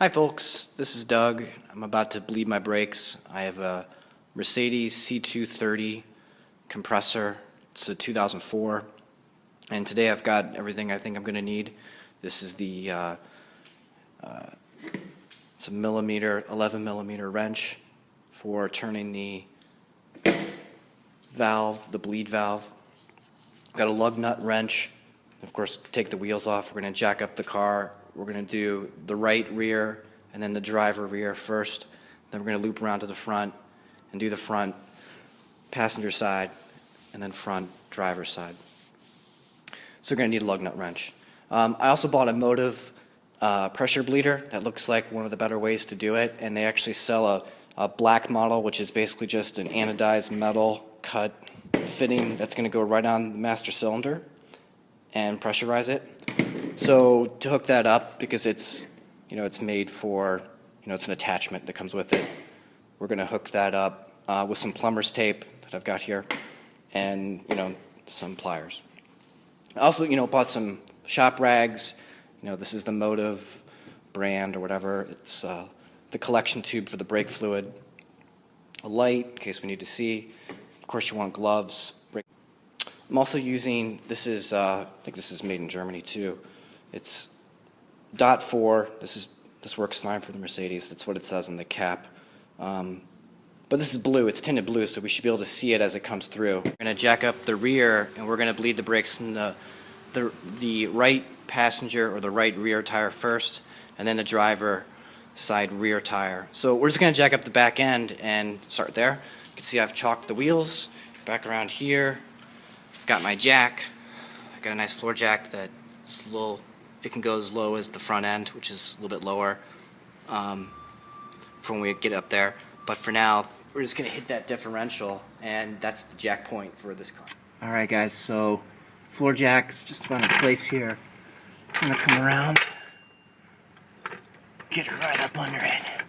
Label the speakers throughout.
Speaker 1: Hi folks, this is Doug. I'm about to bleed my brakes. I have a Mercedes C230 compressor. It's a 2004, and today I've got everything I think I'm going to need. This is the it's a 11 millimeter wrench for turning the valve, the bleed valve. Got a lug nut wrench. Of course, take the wheels off. We're going to jack up the car. We're going to do the right rear and then the driver rear first. Then we're going to loop around to the front and do the front passenger side and then front driver side. So we're going to need a lug nut wrench. I also bought a Motive pressure bleeder. That looks like one of the better ways to do it. And they actually sell a black model, which is basically just an anodized metal cut fitting that's going to go right on the master cylinder and pressurize it. So to hook that up, because it's made for, it's an attachment that comes with it, we're going to hook that up with some plumber's tape that I've got here and some pliers. I also bought some shop rags. This is the Motive brand or whatever. It's the collection tube for the brake fluid, a light in case we need to see. Of course, you want gloves. I'm also using, I think this is made in Germany too. It's .4. This works fine for the Mercedes. That's what it says on the cap. But this is blue. It's tinted blue, so we should be able to see it as it comes through. We're going to jack up the rear, and we're going to bleed the brakes in the right passenger or the right rear tire first, and then the driver side rear tire. So we're just going to jack up the back end and start there. You can see I've chalked the wheels. Back around here, got my jack. I got a nice floor jack that is a little. It can go as low as the front end, which is a little bit lower for when we get up there. But for now, we're just going to hit that differential, and that's the jack point for this car. Alright guys, so floor jack's just about in place here. I'm going to come around, get it right up under it,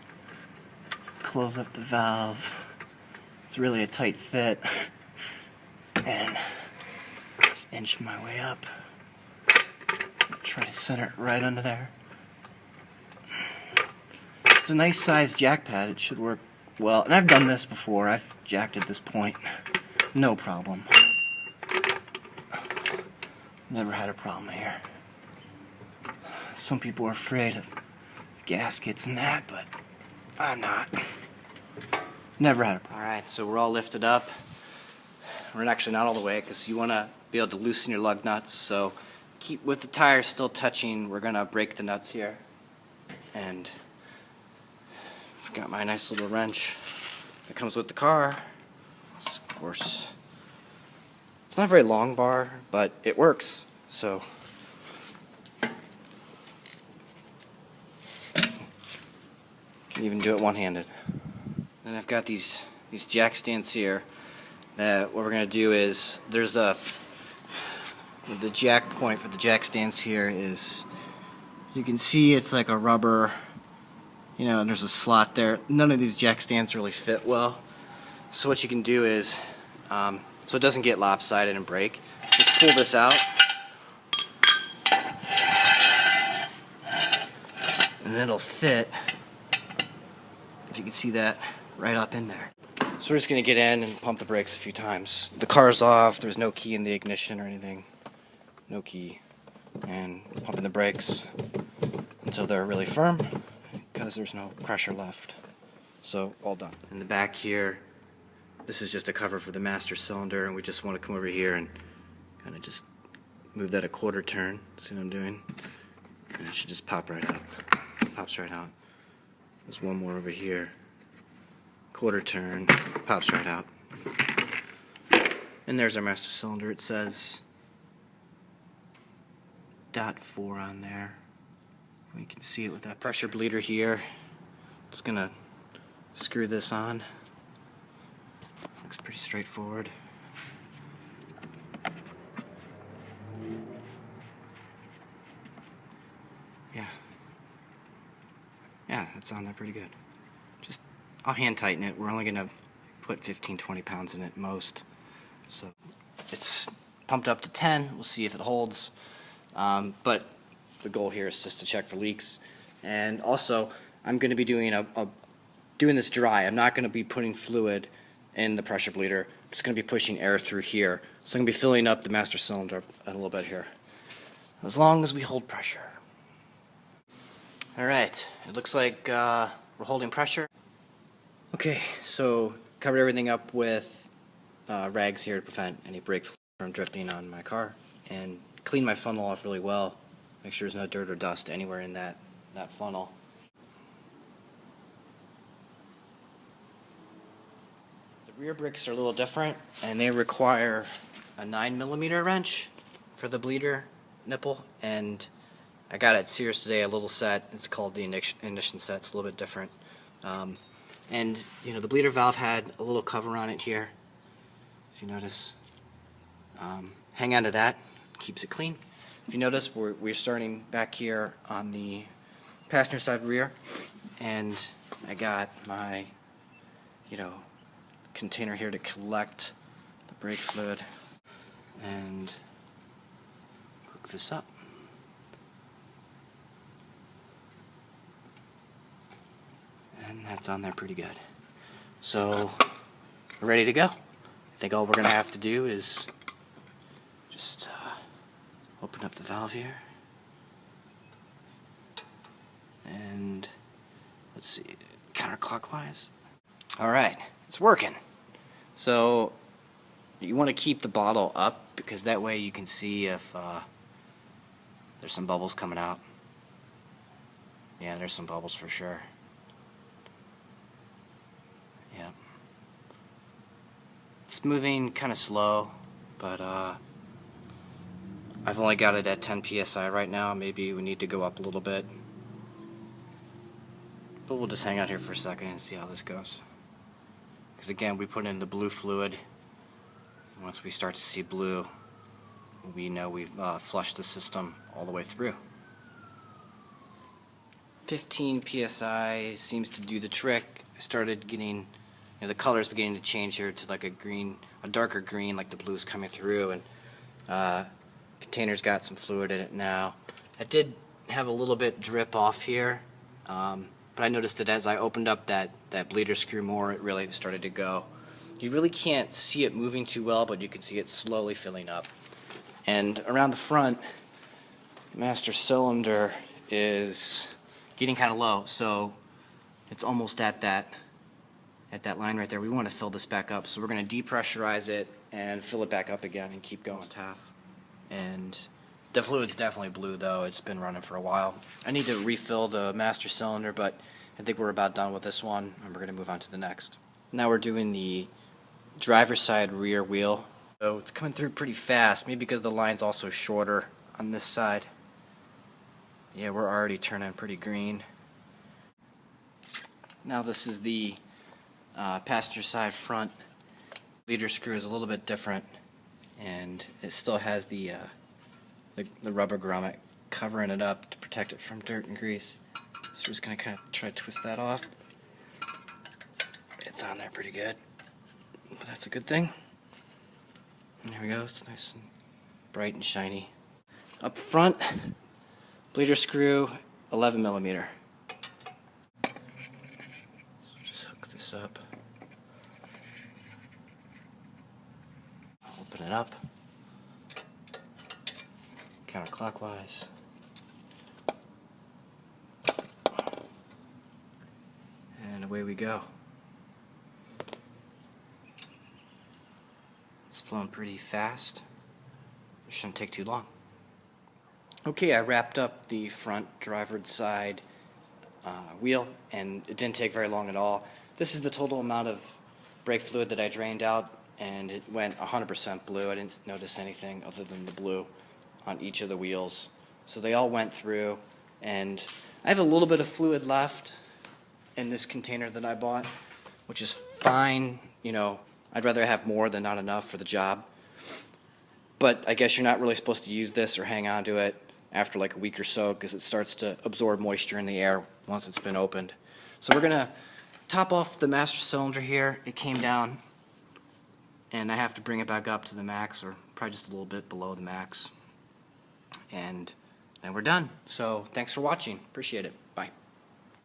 Speaker 1: close up the valve. It's really a tight fit, and just inch my way up. Try to center it right under there. It's a nice sized jack pad. It should work well. And I've done this before. I've jacked at this point. No problem. Never had a problem here. Some people are afraid of gaskets and that, but I'm not. Never had a problem. Alright, so we're all lifted up. We're actually not all the way because you want to be able to loosen your lug nuts. So keep with the tires still touching, we're going to break the nuts here. And I've got my nice little wrench that comes with the car. It's, of course, it's not a very long bar, but it works. So can even do it one-handed. Then I've got these jack stands here that what we're going to do is the jack point for the jack stands here is, you can see it's like a rubber, and there's a slot there. None of these jack stands really fit well. So what you can do is, so it doesn't get lopsided and break, just pull this out, and it'll fit, if you can see that, right up in there. So we're just going to get in and pump the brakes a few times. The car's off, there's no key in the ignition or anything. No key. And pumping the brakes until they're really firm, because there's no pressure left. So, all done. In the back here, this is just a cover for the master cylinder, and we just want to come over here and kind of just move that a quarter turn. See what I'm doing? And it should just pop right out. Pops right out. There's one more over here. Quarter turn, pops right out. And there's our master cylinder. It says .4 on there. We can see it with that pressure bleeder here. Just gonna screw this on. Looks pretty straightforward. Yeah, it's on there pretty good. Just, I'll hand tighten it. We're only gonna put 15-20 pounds in it most. So it's pumped up to 10. We'll see if it holds. But the goal here is just to check for leaks. And also, I'm going to be doing doing this dry. I'm not going to be putting fluid in the pressure bleeder. I'm just going to be pushing air through here. So I'm going to be filling up the master cylinder a little bit here, as long as we hold pressure. All right, it looks like we're holding pressure. Okay, so covered everything up with rags here to prevent any brake fluid from dripping on my car, and clean my funnel off really well. Make sure there's no dirt or dust anywhere in that funnel. The rear brakes are a little different, and they require a 9mm wrench for the bleeder nipple, and I got at Sears today a little set. It's called the ignition set. It's a little bit different. And you know, the bleeder valve had a little cover on it here, if you notice. Hang on to that, keeps it clean. If you notice, we're starting back here on the passenger side rear, and I got my, container here to collect the brake fluid and hook this up. And that's on there pretty good. So we're ready to go. I think all we're going to have to do is just open up the valve here. And let's see, counterclockwise. Alright, it's working. So you want to keep the bottle up, because that way you can see if there's some bubbles coming out. Yeah, there's some bubbles for sure. Yeah. It's moving kind of slow, but I've only got it at 10 psi right now. Maybe we need to go up a little bit. But we'll just hang out here for a second and see how this goes. Because again, we put in the blue fluid. Once we start to see blue, we know we've flushed the system all the way through. 15 psi seems to do the trick. I started getting, the color's beginning to change here to like a darker green, like the blue's coming through, and container's got some fluid in it now. I did have a little bit drip off here, but I noticed that as I opened up that bleeder screw more, it really started to go. You really can't see it moving too well, but you can see it slowly filling up. And around the front, master cylinder is getting kind of low, so it's almost at that line right there. We want to fill this back up, so we're going to depressurize it and fill it back up again and keep going. Half. And the fluid's definitely blue, though. It's been running for a while. I need to refill the master cylinder, but I think we're about done with this one, and we're going to move on to the next. Now we're doing the driver's side rear wheel. So it's coming through pretty fast, maybe because the line's also shorter on this side. Yeah, we're already turning pretty green. Now this is the passenger side front. Bleeder screw is a little bit different, and it still has the rubber grommet covering it up to protect it from dirt and grease. So we're just going to kind of try to twist that off. It's on there pretty good, but that's a good thing. And there we go, it's nice and bright and shiny. Up front, bleeder screw, 11mm. So just hook this up. Open it up. Counterclockwise. And away we go. It's flowing pretty fast. It shouldn't take too long. Okay, I wrapped up the front driver's side wheel, and it didn't take very long at all. This is the total amount of brake fluid that I drained out, and it went 100% blue. I didn't notice anything other than the blue on each of the wheels. So they all went through, and I have a little bit of fluid left in this container that I bought, which is fine. I'd rather have more than not enough for the job. But I guess you're not really supposed to use this or hang on to it after like a week or so, because it starts to absorb moisture in the air once it's been opened. So we're going to top off the master cylinder here. It came down, and I have to bring it back up to the max, or probably just a little bit below the max. And then we're done. So thanks for watching. Appreciate it.